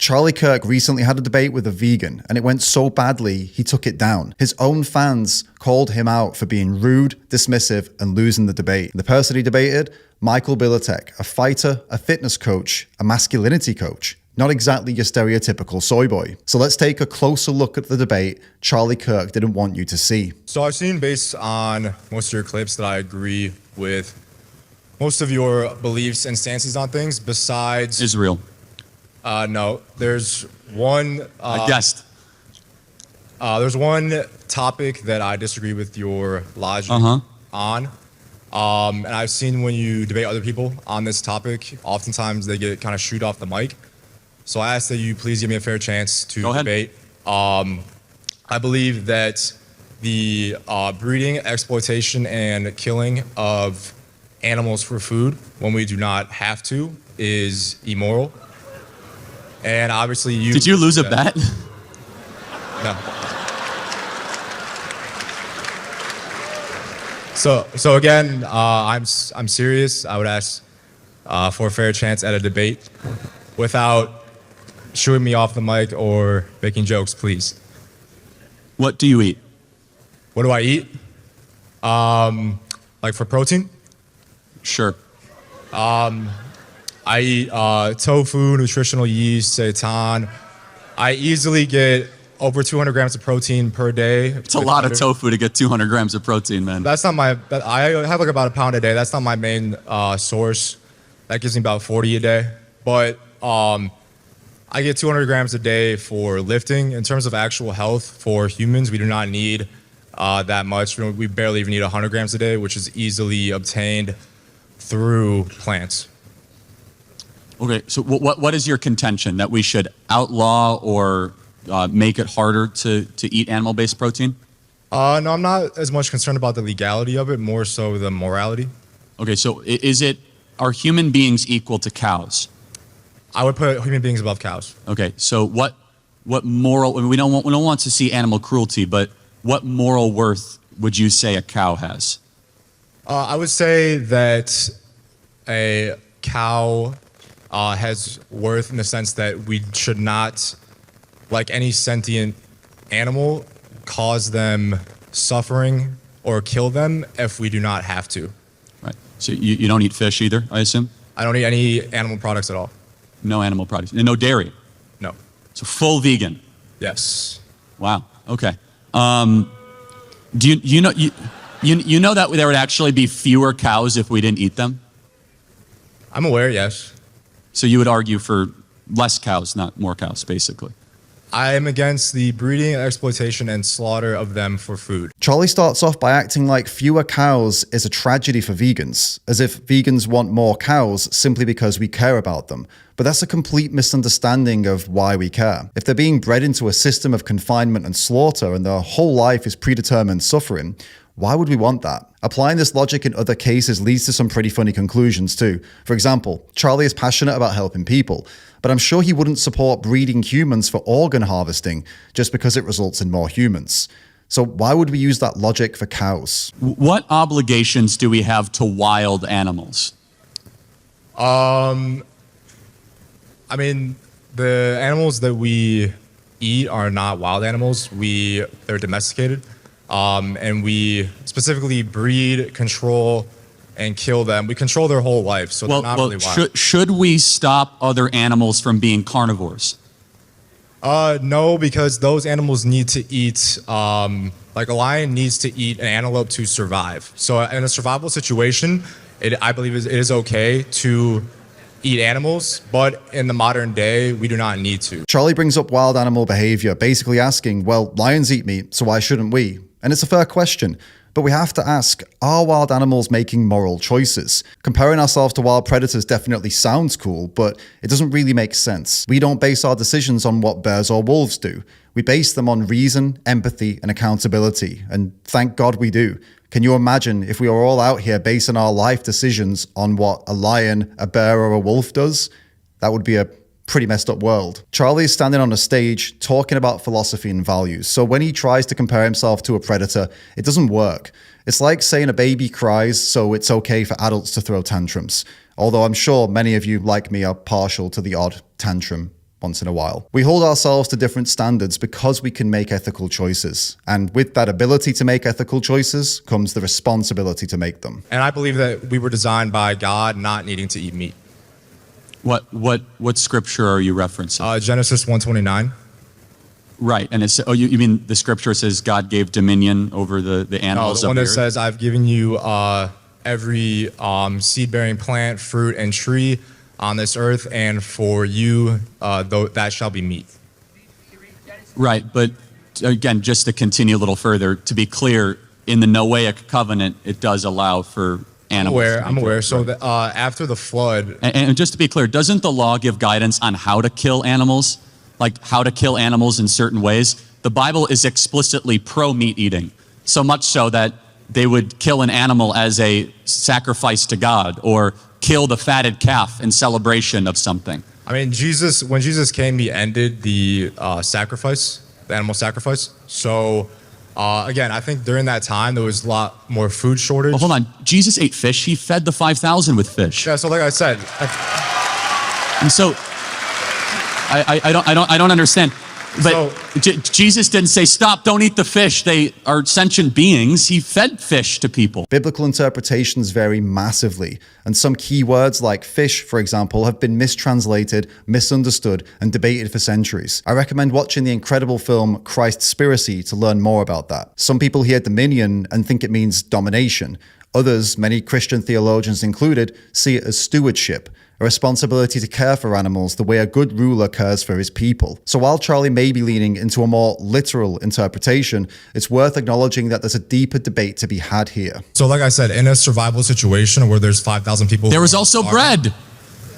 Charlie Kirk recently had a debate with a vegan, and it went so badly he took it down. His own fans called him out for being rude, dismissive, and losing the debate. The person he debated, Michael Biletek, a fighter, a fitness coach, a masculinity coach. Not exactly your stereotypical soy boy. So let's take a closer look at the debate Charlie Kirk didn't want you to see. So I've seen, based on most of your clips, that I agree with most of your beliefs and stances on things besides Israel. No, there's one. I guessed. There's one topic that I disagree with your logic on. And I've seen when you debate other people on this topic, oftentimes they get kind of shoot off the mic. So I ask that you please give me a fair chance to debate. I believe that the breeding, exploitation, and killing of animals for food when we do not have to is immoral. And obviously you... Did you lose a bet? No. So again, I'm serious. I would ask for a fair chance at a debate without shooing me off the mic or making jokes, please. What do you eat? What do I eat? Like for protein? Sure. I eat tofu, nutritional yeast, seitan. I easily get over 200 grams of protein per day. It's a lot of tofu to get 200 grams of protein, man. That's not my, I have like about a pound a day. That's not my main source. That gives me about 40 a day. But I get 200 grams a day for lifting. In terms of actual health for humans, we do not need that much. We barely even need 100 grams a day, which is easily obtained through plants. Okay, so what is your contention? That we should outlaw or make it harder to eat animal-based protein? No, I'm not as much concerned about the legality of it, more so the morality. Okay, so are human beings equal to cows? I would put human beings above cows. Okay, so what moral, I mean, we don't want to see animal cruelty, but what moral worth would you say a cow has? I would say that a cow has worth in the sense that we should not, like any sentient animal, cause them suffering or kill them if we do not have to. Right. So you don't eat fish either, I assume? I don't eat any animal products at all. No animal products. And no dairy? No. So full vegan? Yes. Wow. Okay. Do you know that there would actually be fewer cows if we didn't eat them? I'm aware, yes. So you would argue for less cows, not more cows, basically? I am against the breeding, exploitation, and slaughter of them for food. Charlie starts off by acting like fewer cows is a tragedy for vegans, as if vegans want more cows simply because we care about them. But that's a complete misunderstanding of why we care. If they're being bred into a system of confinement and slaughter and their whole life is predetermined suffering, why would we want that? Applying this logic in other cases leads to some pretty funny conclusions too. For example, Charlie is passionate about helping people, but I'm sure he wouldn't support breeding humans for organ harvesting just because it results in more humans. So why would we use that logic for cows? What obligations do we have to wild animals? I mean, the animals that we eat are not wild animals. They're domesticated. And we specifically breed, control, and kill them. We control their whole life, so they're not really wild. Should we stop other animals from being carnivores? No, because those animals need to eat, like a lion needs to eat an antelope to survive. So in a survival situation, I believe it is okay to eat animals, but in the modern day, we do not need to. Charlie brings up wild animal behavior, basically asking, well, lions eat meat, so why shouldn't we? And it's a fair question, but we have to ask, are wild animals making moral choices? Comparing ourselves to wild predators definitely sounds cool, but it doesn't really make sense. We don't base our decisions on what bears or wolves do. We base them on reason, empathy, and accountability, and thank God we do. Can you imagine if we were all out here basing our life decisions on what a lion, a bear, or a wolf does? That would be a pretty messed up world. Charlie is standing on a stage talking about philosophy and values, so when he tries to compare himself to a predator, it doesn't work. It's like saying a baby cries, so it's okay for adults to throw tantrums. Although I'm sure many of you, like me, are partial to the odd tantrum once in a while. We hold ourselves to different standards because we can make ethical choices. And with that ability to make ethical choices comes the responsibility to make them. And I believe that we were designed by God not needing to eat meat. What scripture are you referencing? Genesis 1:29. Right, and it's, you mean the scripture says God gave dominion over the animals? No, the one of that the says, I've given you every seed-bearing plant, fruit, and tree on this earth, and for you, that shall be meat. Right, but again, just to continue a little further, to be clear, in the Noahic covenant, it does allow for animals. I'm aware. So after the flood... And just to be clear, doesn't the law give guidance on how to kill animals? Like how to kill animals in certain ways? The Bible is explicitly pro-meat eating, so much so that they would kill an animal as a sacrifice to God, or kill the fatted calf in celebration of something. I mean, when Jesus came, he ended the sacrifice, the animal sacrifice. So, again, I think during that time, there was a lot more food shortage. Well, hold on. Jesus ate fish. He fed the 5,000 with fish. Yeah, so like I said. And so, I don't understand. But Jesus didn't say, stop, don't eat the fish. They are sentient beings. He fed fish to people. Biblical interpretations vary massively, and some key words like fish, for example, have been mistranslated, misunderstood, and debated for centuries. I recommend watching the incredible film Christspiracy to learn more about that. Some people hear dominion and think it means domination. Others, many Christian theologians included, see it as stewardship, a responsibility to care for animals the way a good ruler cares for his people. So while Charlie may be leaning into a more literal interpretation, it's worth acknowledging that there's a deeper debate to be had here. So like I said, in a survival situation where there's 5,000 people... There was also bread.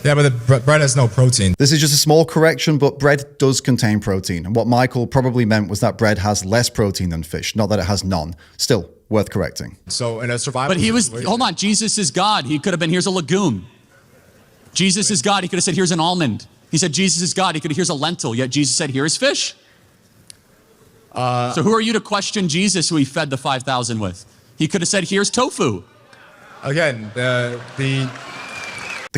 Yeah, but the bread has no protein. This is just a small correction, but bread does contain protein. And what Michael probably meant was that bread has less protein than fish, not that it has none. Still, worth correcting. So in a survival But he was, situation, hold on, Jesus is God. He could have been, here's a legume. Jesus is God. He could have said, here's an almond. He said, Jesus is God. He could have, here's a lentil. Yet Jesus said, here is fish. So who are you to question Jesus, who he fed the 5,000 with? He could have said, here's tofu. Again, The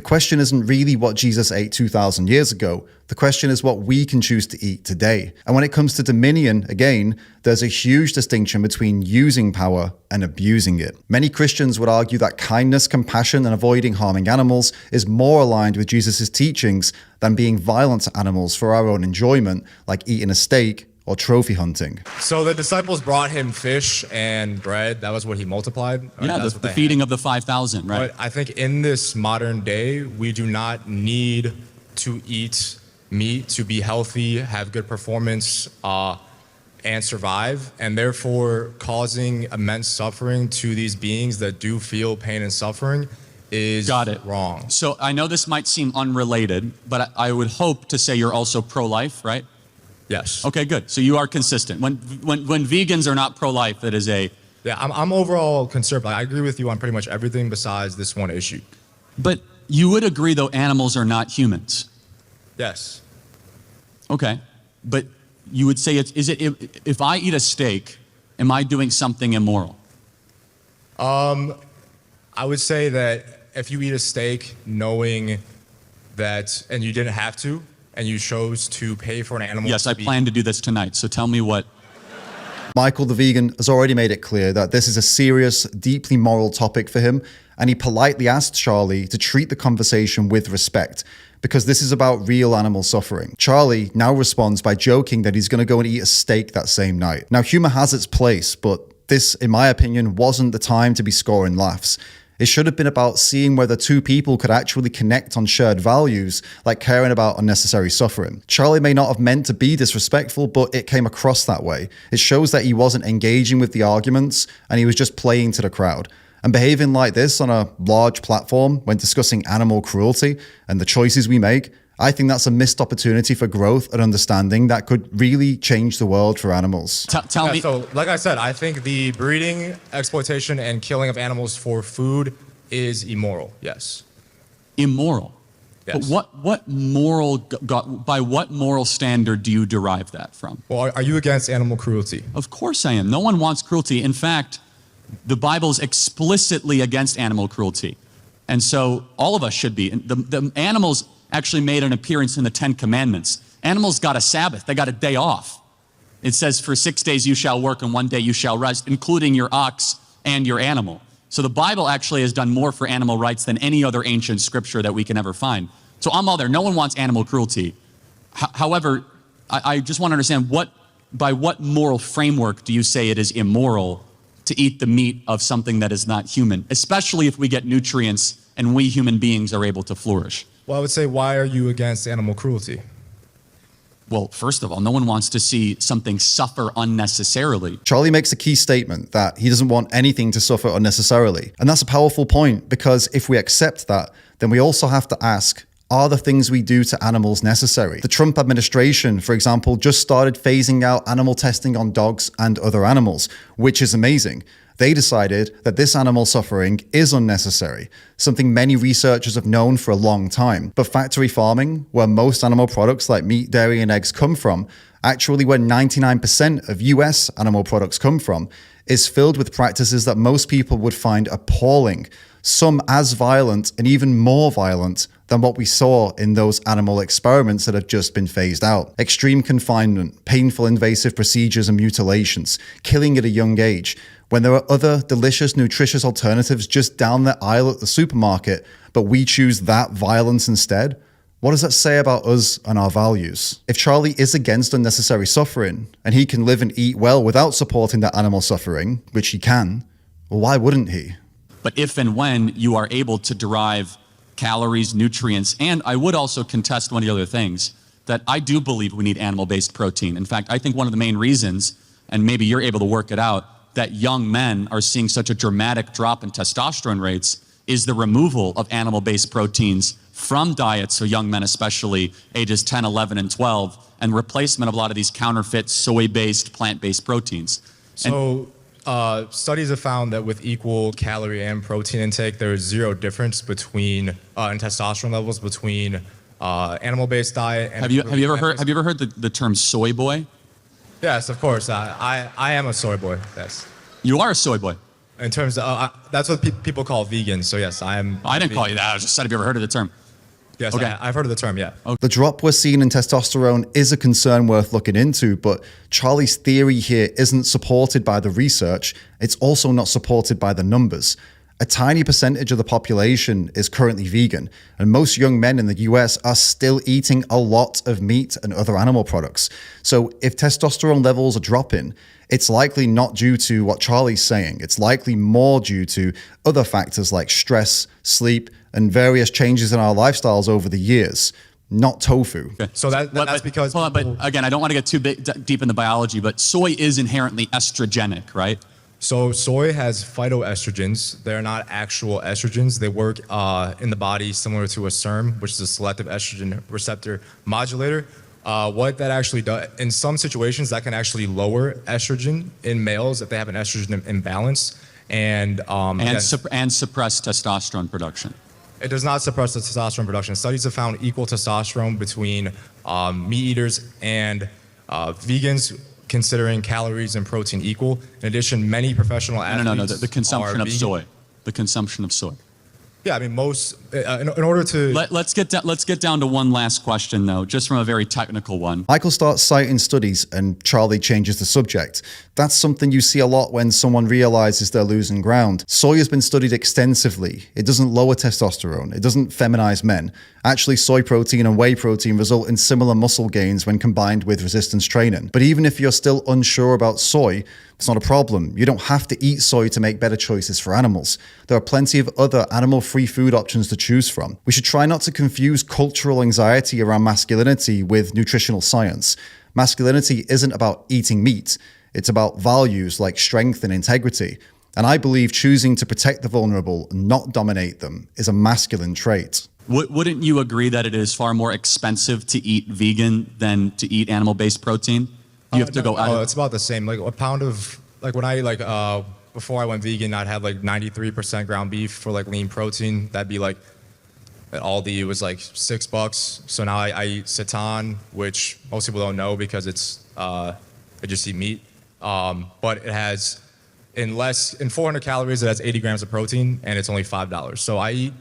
question isn't really what Jesus ate 2,000 years ago. The question is what we can choose to eat today. And when it comes to dominion, again, there's a huge distinction between using power and abusing it. Many Christians would argue that kindness, compassion, and avoiding harming animals is more aligned with Jesus' teachings than being violent to animals for our own enjoyment, like eating a steak or trophy hunting. So the disciples brought him fish and bread. That was what he multiplied. Yeah, the feeding of the 5,000, right? But I think in this modern day, we do not need to eat meat to be healthy, have good performance, and survive, and therefore causing immense suffering to these beings that do feel pain and suffering is wrong. So I know this might seem unrelated, but I would hope to say you're also pro-life, right? Yes. Okay, good. So you are consistent. When vegans are not pro-life, that is a... Yeah, I'm overall conservative. I agree with you on pretty much everything besides this one issue. But you would agree, though, animals are not humans. Yes. Okay. But you would say, if I eat a steak, am I doing something immoral? I would say that if you eat a steak knowing that, and you didn't have to, and you chose to pay for an animal. Yes, I plan to do this tonight, so tell me what. Michael the vegan has already made it clear that this is a serious, deeply moral topic for him, and he politely asked Charlie to treat the conversation with respect, because this is about real animal suffering. Charlie now responds by joking that he's going to go and eat a steak that same night. Now, humor has its place, but this, in my opinion, wasn't the time to be scoring laughs. It should have been about seeing whether two people could actually connect on shared values, like caring about unnecessary suffering. Charlie may not have meant to be disrespectful, but it came across that way. It shows that he wasn't engaging with the arguments, and he was just playing to the crowd. And behaving like this on a large platform when discussing animal cruelty and the choices we make, I think that's a missed opportunity for growth and understanding that could really change the world for animals. Tell me. So, like I said, I think the breeding, exploitation, and killing of animals for food is immoral. Yes. Immoral. Yes. But what moral? By what moral standard do you derive that from? Well, are you against animal cruelty? Of course I am. No one wants cruelty. In fact, the Bible is explicitly against animal cruelty, and so all of us should be. The animals actually made an appearance in the Ten Commandments. Animals got a Sabbath. They got a day off. It says, for 6 days you shall work and 1 day you shall rest, including your ox and your animal. So the Bible actually has done more for animal rights than any other ancient scripture that we can ever find. So I'm all there. No one wants animal cruelty. However, I just want to understand by what moral framework do you say it is immoral to eat the meat of something that is not human, especially if we get nutrients and we human beings are able to flourish? Well, I would say, why are you against animal cruelty? Well, first of all, no one wants to see something suffer unnecessarily. Charlie makes a key statement that he doesn't want anything to suffer unnecessarily. And that's a powerful point, because if we accept that, then we also have to ask, are the things we do to animals necessary? The Trump administration, for example, just started phasing out animal testing on dogs and other animals, which is amazing. They decided that this animal suffering is unnecessary, something many researchers have known for a long time. But factory farming, where most animal products like meat, dairy, and eggs come from, actually where 99% of US animal products come from, is filled with practices that most people would find appalling, some as violent and even more violent than what we saw in those animal experiments that have just been phased out. Extreme confinement, painful invasive procedures and mutilations, killing at a young age, when there are other delicious, nutritious alternatives just down the aisle at the supermarket, but we choose that violence instead? What does that say about us and our values? If Charlie is against unnecessary suffering, and he can live and eat well without supporting that animal suffering, which he can, well, why wouldn't he? But if and when you are able to derive calories, nutrients, and I would also contest one of the other things, that I do believe we need animal-based protein. In fact, I think one of the main reasons, and maybe you're able to work it out, that young men are seeing such a dramatic drop in testosterone rates is the removal of animal-based proteins from diets, so young men especially, ages 10, 11, and 12, and replacement of a lot of these counterfeit soy-based, plant-based proteins. So studies have found that with equal calorie and protein intake, there is zero difference between in testosterone levels between animal-based diet and have you ever heard the term soy boy? Yes, of course. I am a soy boy. Yes. You are a soy boy. In terms of that's what people call vegans. So yes, I am. I didn't call you that. I was just said, have you ever heard of the term? Yes, okay. I've heard of the term. Yeah. Okay. The drop we're seeing in testosterone is a concern worth looking into, but Charlie's theory here isn't supported by the research. It's also not supported by the numbers. A tiny percentage of the population is currently vegan, and most young men in the US are still eating a lot of meat and other animal products. So if testosterone levels are dropping, it's likely not due to what Charlie's saying. It's likely more due to other factors like stress, sleep, and various changes in our lifestyles over the years, not tofu. Okay. So that's because... Hold on, but again, I don't want to get too deep in the biology, but soy is inherently estrogenic, right? So soy has phytoestrogens. They're not actual estrogens. They work in the body similar to a SERM, which is a selective estrogen receptor modulator. What that actually does, in some situations, that can actually lower estrogen in males if they have an estrogen imbalance, and suppress testosterone production. It does not suppress the testosterone production. Studies have found equal testosterone between meat eaters and vegans, considering calories and protein equal. In addition, many professional athletes No, the consumption of soy. The consumption of soy. Yeah, I mean, most, in order to... Let's get down to one last question, though, just from a very technical one. Michael starts citing studies and Charlie changes the subject. That's something you see a lot when someone realizes they're losing ground. Soy has been studied extensively. It doesn't lower testosterone. It doesn't feminize men. Actually, soy protein and whey protein result in similar muscle gains when combined with resistance training. But even if you're still unsure about soy, it's not a problem. You don't have to eat soy to make better choices for animals. There are plenty of other animal-free food options to choose from. We should try not to confuse cultural anxiety around masculinity with nutritional science. Masculinity isn't about eating meat. It's about values like strength and integrity. And I believe choosing to protect the vulnerable and not dominate them is a masculine trait. Wouldn't you agree that it is far more expensive to eat vegan than to eat animal-based protein? You have to go out. It's about the same. Like a pound of, like when I before I went vegan, I'd have like 93% ground beef for like lean protein. That'd be like, at Aldi, it was like $6. So now I eat seitan, which most people don't know because it's, I just eat meat. But it has, in 400 calories, it has 80 grams of protein and it's only $5. So I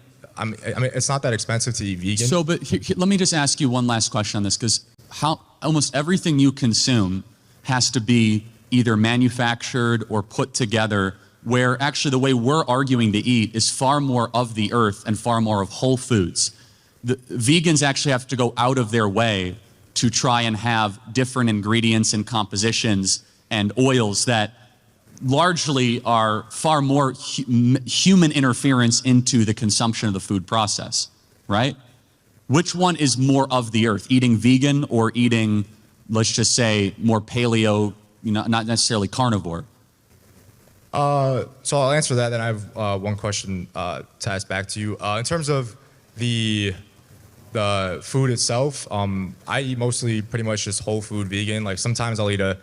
mean, it's not that expensive to eat vegan. So, but let me just ask you one last question on this, because how almost everything you consume has to be either manufactured or put together, where actually the way we're arguing to eat is far more of the earth and far more of whole foods. The vegans actually have to go out of their way to try and have different ingredients and compositions and oils that largely are far more human interference into the consumption of the food process, right? Which one is more of the earth, eating vegan or eating, let's just say, more paleo, not necessarily carnivore? So I'll answer that. Then I have one question to ask back to you. In terms of the food itself, I eat mostly pretty much just whole food vegan. Like sometimes I'll eat a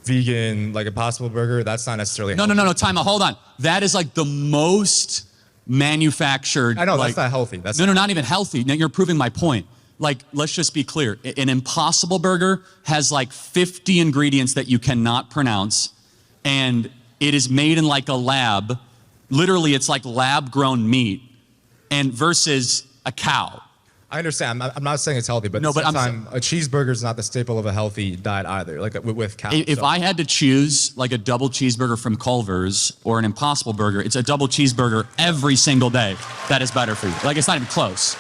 vegan, like Impossible Burger. That's not necessarily healthy. No, time out, hold on. That is like the most manufactured. I know, like, that's not healthy. That's not even healthy. Now you're proving my point. Like, let's just be clear. An Impossible Burger has like 50 ingredients that you cannot pronounce, and it is made in like a lab. Literally, it's like lab-grown meat, and versus a cow. I understand. I'm not saying it's healthy, but no, but a cheeseburger is not the staple of a healthy diet either. Like with cows. If I had to choose like a double cheeseburger from Culver's or an Impossible Burger, it's a double cheeseburger every single day. That is better for you. Like, it's not even close.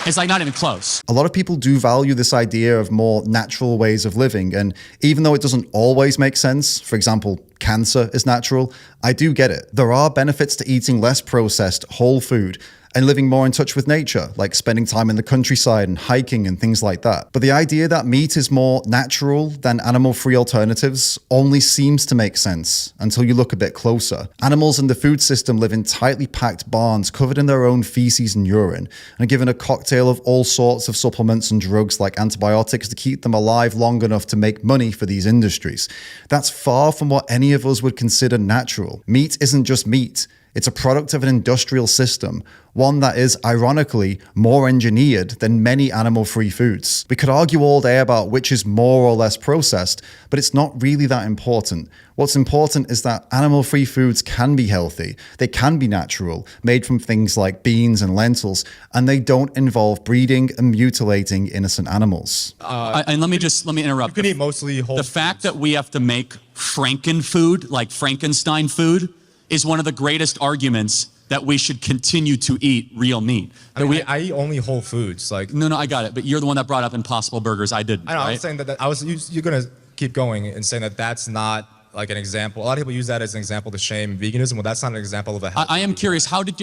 It's like not even close. A lot of people do value this idea of more natural ways of living. And even though it doesn't always make sense, for example, cancer is natural, I do get it. There are benefits to eating less processed, whole food and living more in touch with nature, like spending time in the countryside and hiking and things like that. But the idea that meat is more natural than animal-free alternatives only seems to make sense until you look a bit closer. Animals in the food system live in tightly packed barns covered in their own feces and urine, and are given a cocktail of all sorts of supplements and drugs like antibiotics to keep them alive long enough to make money for these industries. That's far from what any of us would consider natural. Meat isn't just meat. It's a product of an industrial system, one that is, ironically, more engineered than many animal-free foods. We could argue all day about which is more or less processed, but it's not really that important. What's important is that animal-free foods can be healthy, they can be natural, made from things like beans and lentils, and they don't involve breeding and mutilating innocent animals. And let me interrupt. You can eat mostly whole The fact that we have to make Frankenfood, like Frankenstein food, is one of the greatest arguments that we should continue to eat real meat. I eat only whole foods. Like no, I got it. But you're the one that brought up Impossible Burgers. I didn't. I know. Right? I'm saying that you're gonna keep going and saying that that's not like an example. A lot of people use that as an example to shame veganism. Well, that's not an example of a healthy I am curious. How did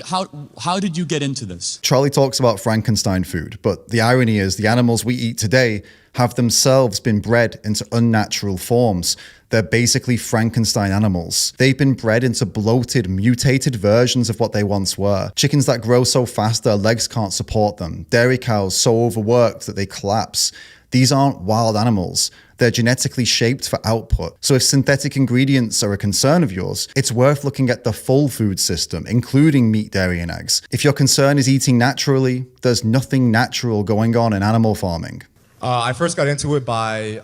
you get into this? Charlie talks about Frankenstein food, but the irony is the animals we eat today have themselves been bred into unnatural forms. They're basically Frankenstein animals. They've been bred into bloated, mutated versions of what they once were. Chickens that grow so fast their legs can't support them. Dairy cows so overworked that they collapse. These aren't wild animals. They're genetically shaped for output. So if synthetic ingredients are a concern of yours, it's worth looking at the full food system, including meat, dairy, and eggs. If your concern is eating naturally, there's nothing natural going on in animal farming. I first got into it by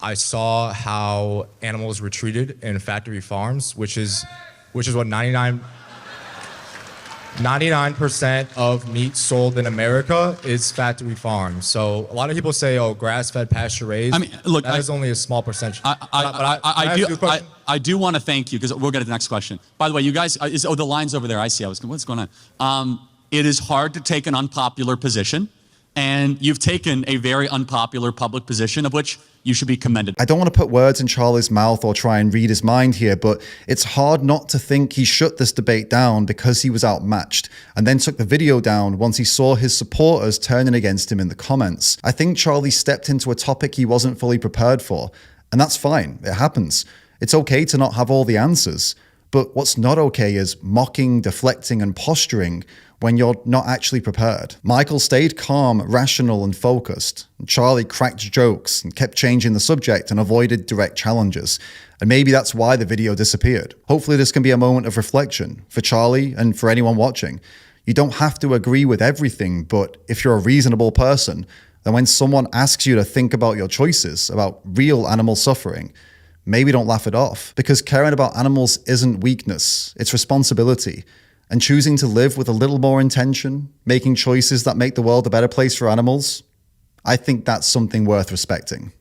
I saw how animals were treated in factory farms, which is what 99% of meat sold in America is factory farms. So a lot of people say, "Oh, grass-fed, pasture-raised." I mean, look, that is only a small percentage. I do want to thank you because we'll get to the next question. By the way, you guys, the line's over there. I see. What's going on? It is hard to take an unpopular position. And you've taken a very unpopular public position of which you should be commended. I don't want to put words in Charlie's mouth or try and read his mind here, but it's hard not to think he shut this debate down because he was outmatched and then took the video down once he saw his supporters turning against him in the comments. I think Charlie stepped into a topic he wasn't fully prepared for, and that's fine. It happens. It's okay to not have all the answers. But what's not okay is mocking, deflecting, and posturing when you're not actually prepared. Michael stayed calm, rational, and focused. Charlie cracked jokes and kept changing the subject and avoided direct challenges. And maybe that's why the video disappeared. Hopefully this can be a moment of reflection for Charlie and for anyone watching. You don't have to agree with everything, but if you're a reasonable person, then when someone asks you to think about your choices, about real animal suffering, maybe don't laugh it off, because caring about animals isn't weakness, it's responsibility. And choosing to live with a little more intention, making choices that make the world a better place for animals, I think that's something worth respecting.